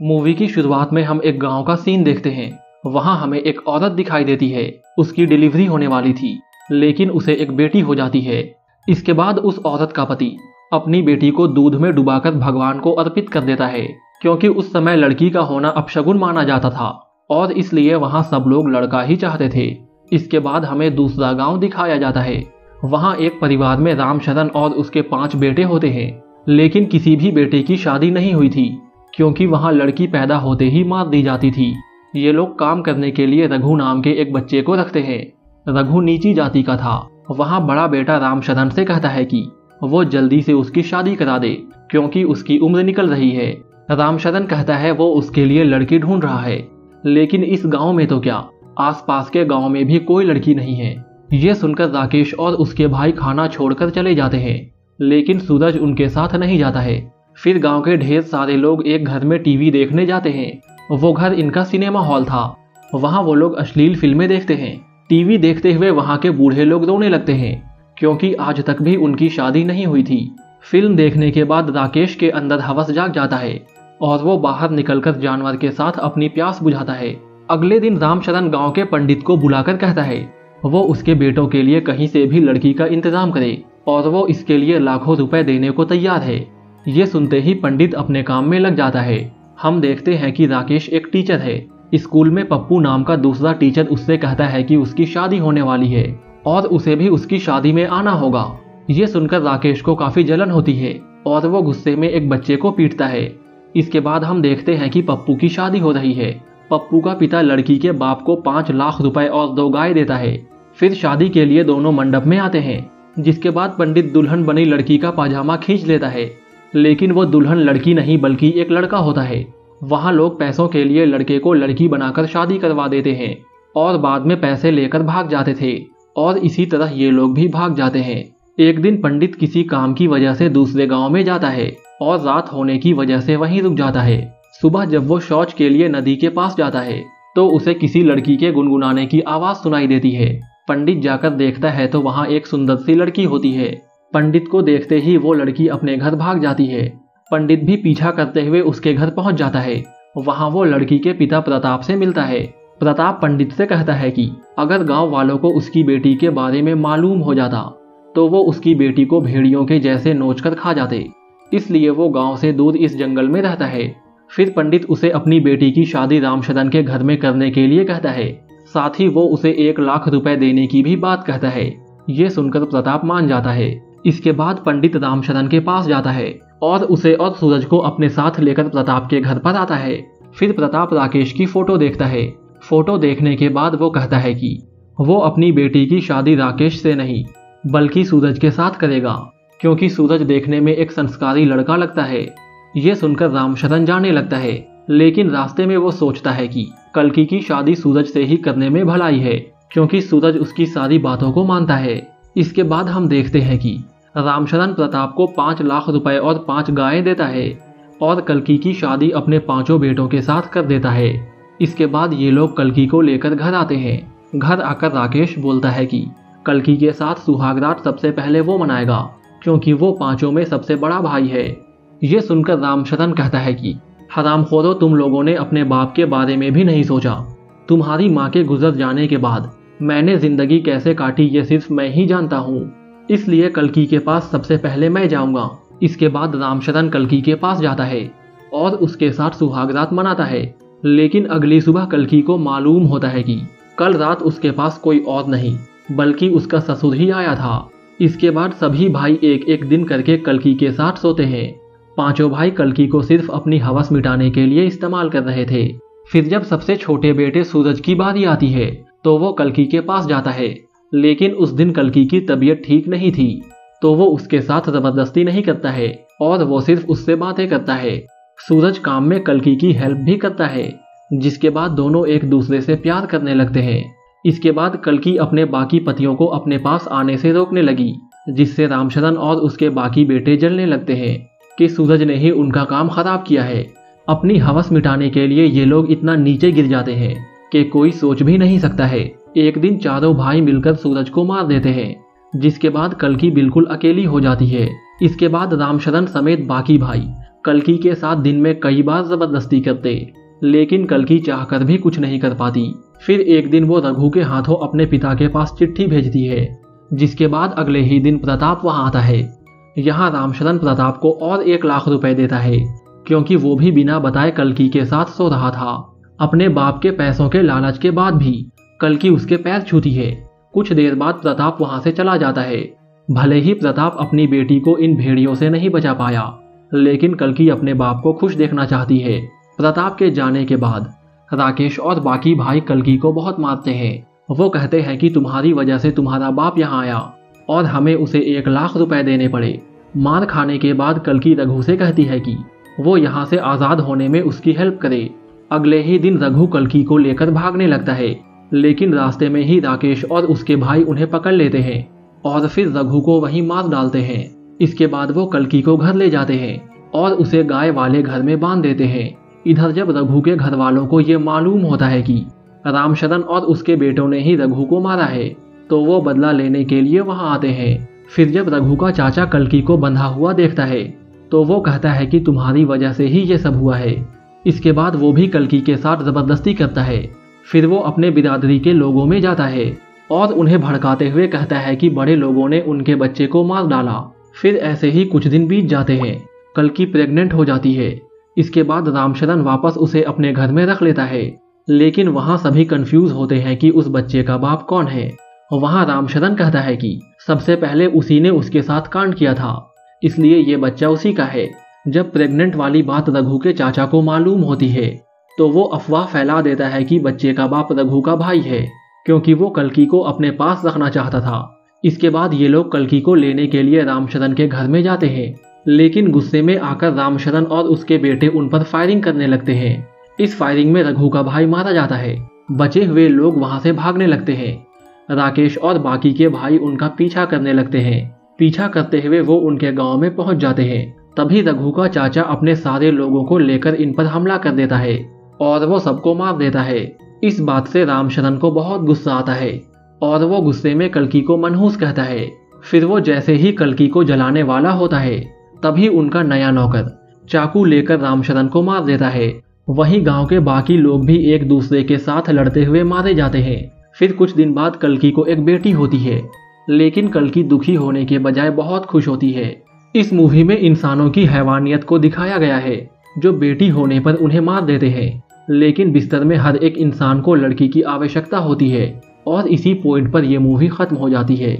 Movie की शुरुआत में हम एक गांव का सीन देखते हैं। वहां हमें एक औरत दिखाई देती है। उसकी डिलीवरी होने वाली थी, लेकिन उसे एक बेटी हो जाती है। इसके बाद उस औरत का पति अपनी बेटी को दूध में डुबाकर भगवान को अर्पित कर देता है, क्योंकि उस समय लड़की का होना अपशगुन माना जाता था और इसलिए वहां सब लोग लड़का ही चाहते थे। इसके बाद हमें दूसरा गांव दिखाया जाता है। वहां एक परिवार में रामशरण और उसके 5 बेटे होते हैं, लेकिन किसी भी बेटे की शादी नहीं हुई थी, क्योंकि वहां लड़की पैदा होते ही मार दी जाती थी। ये लोग काम करने के लिए रघु नाम के एक बच्चे को रखते हैं। रघु नीची जाति का था। वहां बड़ा बेटा रामशरण से कहता है कि वो जल्दी से उसकी शादी करा दे, क्योंकि उसकी उम्र निकल रही है। रामशरण कहता है वो उसके लिए लड़की ढूंढ रहा है, लेकिन इस गांव में तो क्या, आसपास के गांव में भी कोई लड़की नहीं है। ये सुनकर राकेश और उसके भाई खाना छोड़कर चले जाते हैं, लेकिन सूरज उनके साथ नहीं जाता है। फिर गांव के ढेर सारे लोग एक घर में टीवी देखने जाते हैं। वो घर इनका सिनेमा हॉल था। वहां वो लोग अश्लील फिल्में देखते हैं। टीवी देखते हुए वहां के बूढ़े लोग रोने लगते हैं, क्योंकि आज तक भी उनकी शादी नहीं हुई थी। फिल्म देखने के बाद राकेश के अंदर हवस जाग जाता है और वो बाहर निकलकर जानवर के साथ अपनी प्यास बुझाता है। अगले दिन रामशरण गांव के पंडित को बुलाकर कहता है वो उसके बेटों के लिए कहीं से भी लड़की का इंतजाम करे और वो इसके लिए लाखों रुपए देने को तैयार है। ये सुनते ही पंडित अपने काम में लग जाता है। हम देखते हैं कि राकेश एक टीचर है। स्कूल में पप्पू नाम का दूसरा टीचर उससे कहता है कि उसकी शादी होने वाली है और उसे भी उसकी शादी में आना होगा। ये सुनकर राकेश को काफी जलन होती है और वो गुस्से में एक बच्चे को पीटता है। इसके बाद हम देखते हैं कि पप्पू की शादी हो रही है। पप्पू का पिता लड़की के बाप को 5 लाख रुपए और 2 गाय देता है। फिर शादी के लिए दोनों मंडप में आते हैं, जिसके बाद पंडित दुल्हन बनी लड़की का पाजामा खींच लेता है, लेकिन वो दुल्हन लड़की नहीं बल्कि एक लड़का होता है। वहां लोग पैसों के लिए लड़के को लड़की बनाकर शादी करवा देते हैं और बाद में पैसे लेकर भाग जाते थे, और इसी तरह ये लोग भी भाग जाते हैं। एक दिन पंडित किसी काम की वजह से दूसरे गांव में जाता है और रात होने की वजह से वहीं रुक जाता है। सुबह जब वो शौच के लिए नदी के पास जाता है तो उसे किसी लड़की के गुनगुनाने की आवाज सुनाई देती है। पंडित जाकर देखता है तो वहां एक सुंदर सी लड़की होती है। पंडित को देखते ही वो लड़की अपने घर भाग जाती है। पंडित भी पीछा करते हुए उसके घर पहुंच जाता है। वहां वो लड़की के पिता प्रताप से मिलता है। प्रताप पंडित से कहता है कि अगर गांव वालों को उसकी बेटी के बारे में मालूम हो जाता तो वो उसकी बेटी को भेड़ियों के जैसे नोचकर खा जाते, इसलिए वो गांव से दूर इस जंगल में रहता है। फिर पंडित उसे अपनी बेटी की शादी रामशरण के घर में करने के लिए कहता है। साथ ही वो उसे 1 लाख रुपए देने की भी बात कहता है। ये सुनकर प्रताप मान जाता है। इसके बाद पंडित रामशरण के पास जाता है और उसे और सूरज को अपने साथ लेकर प्रताप के घर पर आता है। फिर प्रताप राकेश की फोटो देखता है। फोटो देखने के बाद वो कहता है कि वो अपनी बेटी की शादी राकेश से नहीं बल्कि सूरज के साथ करेगा, क्योंकि सूरज देखने में एक संस्कारी लड़का लगता है। ये सुनकर रामशरण जाने लगता है, लेकिन रास्ते में वो सोचता है कि कल्कि की शादी सूरज से ही करने में भलाई है, क्योंकि सूरज उसकी सारी बातों को मानता है। इसके बाद हम देखते हैं कि रामशरण प्रताप को 5 लाख रुपए और 5 गायें देता है और कल्कि की शादी अपने 5 बेटों के साथ कर देता है। इसके बाद ये लोग कल्कि को लेकर घर आते हैं। घर आकर राकेश बोलता है कि कल्कि के साथ सुहागरात सबसे पहले वो मनाएगा, क्योंकि वो 5 में सबसे बड़ा भाई है। ये सुनकर रामशरण कहता है कि हरामखोरो, तुम लोगों ने अपने बाप के बारे में भी नहीं सोचा। तुम्हारी माँ के गुजर जाने के बाद मैंने जिंदगी कैसे काटी ये सिर्फ मैं ही जानता हूँ, इसलिए कल्कि के पास सबसे पहले मैं जाऊंगा। इसके बाद रामशरण कल्कि के पास जाता है और उसके साथ सुहागरात मनाता है, लेकिन अगली सुबह कल्कि को मालूम होता है कि कल रात उसके पास कोई और नहीं बल्कि उसका ससुर ही आया था। इसके बाद सभी भाई एक एक दिन करके कल्कि के साथ सोते हैं। 5 भाई कल्कि को सिर्फ अपनी हवस मिटाने के लिए इस्तेमाल कर रहे थे। फिर जब सबसे छोटे बेटे सूरज की बारी आती है तो वो कल्कि के पास जाता है, लेकिन उस दिन कल्कि की तबीयत ठीक नहीं थी, तो वो उसके साथ जबरदस्ती नहीं करता है और वो सिर्फ उससे बातें करता है। सूरज काम में कल्कि की हेल्प भी करता है, जिसके बाद दोनों एक दूसरे से प्यार करने लगते हैं। इसके बाद कल्कि अपने बाकी पतियों को अपने पास आने से रोकने लगी, जिससे रामशरण और उसके बाकी बेटे जलने लगते हैं कि सूरज ने ही उनका काम खराब किया है। अपनी हवस मिटाने के लिए ये लोग इतना नीचे गिर जाते हैं कि कोई सोच भी नहीं सकता है। एक दिन चारों भाई मिलकर सूरज को मार देते हैं, जिसके बाद कल्कि बिल्कुल अकेली हो जाती है। इसके बाद रामशरण समेत बाकी भाई कल्कि के साथ दिन में कई बार जबरदस्ती करते, लेकिन कल्कि चाहकर भी कुछ नहीं कर पाती। फिर एक दिन वो रघु के हाथों अपने पिता के पास चिट्ठी भेजती है, जिसके बाद अगले ही दिन प्रताप वहां आता है। यहाँ रामशरण प्रताप को और 1 लाख रुपए देता है, क्योंकि वो भी बिना बताए कल्कि के साथ सो रहा था। अपने बाप के पैसों के लालच के बाद भी कल्कि उसके पैर छूती है। कुछ देर बाद प्रताप वहां से चला जाता है। भले ही प्रताप अपनी बेटी को इन भेड़ियों से नहीं बचा पाया, लेकिन कल्कि अपने बाप को खुश देखना चाहती है। प्रताप के जाने के बाद राकेश और बाकी भाई कल्कि को बहुत मारते हैं। वो कहते हैं कि तुम्हारी वजह से तुम्हारा बाप यहाँ आया और हमें उसे 1 लाख रुपए देने पड़े। मार खाने के बाद कल्कि रघु से कहती है कि वो यहाँ से आज़ाद होने में उसकी हेल्प करे। अगले ही दिन रघु कल्कि को लेकर भागने लगता है, लेकिन रास्ते में ही राकेश और उसके भाई उन्हें पकड़ लेते हैं और फिर रघु को वहीं मार डालते हैं। इसके बाद वो कल्कि को घर ले जाते हैं और उसे गाय वाले घर में बांध देते हैं। इधर जब रघु के घर वालों को ये मालूम होता है कि रामशरण और उसके बेटों ने ही रघु को मारा है, तो वो बदला लेने के लिए वहां आते हैं। फिर जब रघु का चाचा कल्कि को बंधा हुआ देखता है, तो वो कहता है कि तुम्हारी वजह से ही ये सब हुआ है। इसके बाद वो भी कल्कि के साथ जबरदस्ती करता है। फिर वो अपने बिरादरी के लोगों में जाता है और उन्हें भड़काते हुए कहता है कि बड़े लोगों ने उनके बच्चे को मार डाला। फिर ऐसे ही कुछ दिन बीत जाते हैं। कल्कि प्रेग्नेंट हो जाती है। इसके बाद रामशरण वापस उसे अपने घर में रख लेता है, लेकिन वहां सभी कंफ्यूज होते हैं कि उस बच्चे का बाप कौन है। वहां रामशरण कहता है कि सबसे पहले उसी ने उसके साथ कांड किया था, इसलिए ये बच्चा उसी का है। जब प्रेग्नेंट वाली बात रघु के चाचा को मालूम होती है, तो वो अफवाह फैला देता है कि बच्चे का बाप रघु का भाई है, क्योंकि वो कल्कि को अपने पास रखना चाहता था। इसके बाद ये लोग कल्कि को लेने के लिए रामशरण के घर में जाते हैं, लेकिन गुस्से में आकर रामशरण और उसके बेटे उन पर फायरिंग करने लगते हैं। इस फायरिंग में रघु का भाई मारा जाता है। बचे हुए लोग वहां से भागने लगते हैं। राकेश और बाकी के भाई उनका पीछा करने लगते हैं। पीछा करते हुए वो उनके गांव में पहुंच जाते हैं। तभी रघु का चाचा अपने सारे लोगों को लेकर इन पर हमला कर देता है और वो सबको मार देता है। इस बात से रामशरण को बहुत गुस्सा आता है और वो गुस्से में कल्कि को मनहूस कहता है। फिर वो जैसे ही कल्कि को जलाने वाला होता है, तभी उनका नया नौकर चाकू लेकर रामशरण को मार देता है। वहीं गांव के बाकी लोग भी एक दूसरे के साथ लड़ते हुए मारे जाते हैं। फिर कुछ दिन बाद कल्कि को एक बेटी होती है, लेकिन कल्कि दुखी होने के बजाय बहुत खुश होती है। इस मूवी में इंसानों की हैवानियत को दिखाया गया है, जो बेटी होने पर उन्हें मार देते हैं, लेकिन बिस्तर में हर एक इंसान को लड़की की आवश्यकता होती है और इसी पॉइंट पर यह मूवी खत्म हो जाती है।